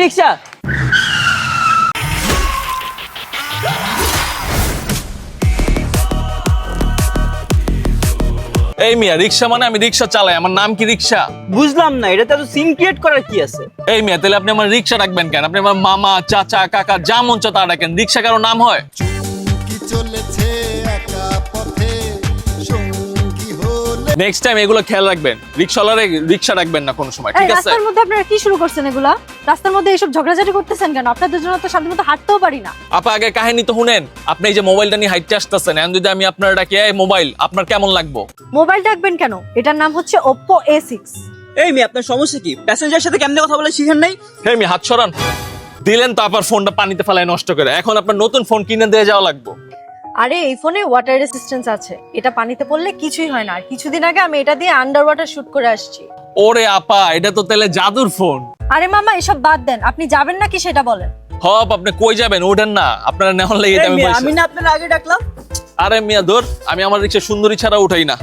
রিক্সা। এই মিয়া, রিক্সা মানে আমি রিক্সা চালাই, আমার নাম কি রিক্সা? বুঝলাম না, এটাতে তো সিম ক্রিয়েট করার কি আছে? এই মিয়া, তাহলে আপনি আমার রিক্সা রাখবেন কেন? আপনি আমার মামা, চাচা, কাকা যা মন চায় তা রাখেন, রিক্সা কারো নাম হয়? নেক্সট টাইম এগুলো খেয়াল রাখবেন, রিক্সাওয়ালারে রিক্সা রাখবেন না কোনো সময়, এই ঠিক আছে? রাস্তার মধ্যে আপনারা কি শুরু করছেন এগুলা? রাস্তার মধ্যে এসব ঝগড়াঝাটি করতেছেন কেন? আপনাদের জন্য তো শান্তিমতো হাঁটতেও পারি না। আপা আগে কাহিনী তো শুনেন। আপনি এই যে মোবাইলটা নিয়ে হাইটে আসতেছেন, এখন যদি আমি আপনার ডাকি এই মোবাইল, আপনার কেমন লাগবো? মোবাইল ডাকবেন কেন? এটার নাম হচ্ছে Oppo A6। এই মেয়ে, আপনার সমস্যা কি? প্যাসেঞ্জারের সাথে কেমনে কথা বলে শিখেন নাই? হে মিয়া, হাত সরান। দিলেন তো আবার ফোনটা পানিতে ফেলায় নষ্ট করে, এখন আপনার নতুন ফোন কিনে দিয়ে যাওয়া লাগবে। আরে এই ফোনে ওয়াটার রেসিস্ট্যান্স আছে, এটা পানিতে পড়লে কিছুই হয় না। আর কিছুদিন আগে আমি এটা দিয়ে আন্ডার ওয়াটার শুট করে আসছি। ওরে আপা, এটা তো তাহলে জাদুর ফোন। আরে মামা, এসব বাদ দেন, আপনি যাবেন নাকি সেটা বলেন। হপ, আপনি কই যাবেন? ওঠেন না, আপনারা নেওয়ার লাগে এটা এই আমি মেয়ে, বলছি। আমি না আপনার আগে ডাকলাম। আরে মিয়া ধর, আমি আমার রিক্সা সুন্দরী ছাড়া উঠাই না।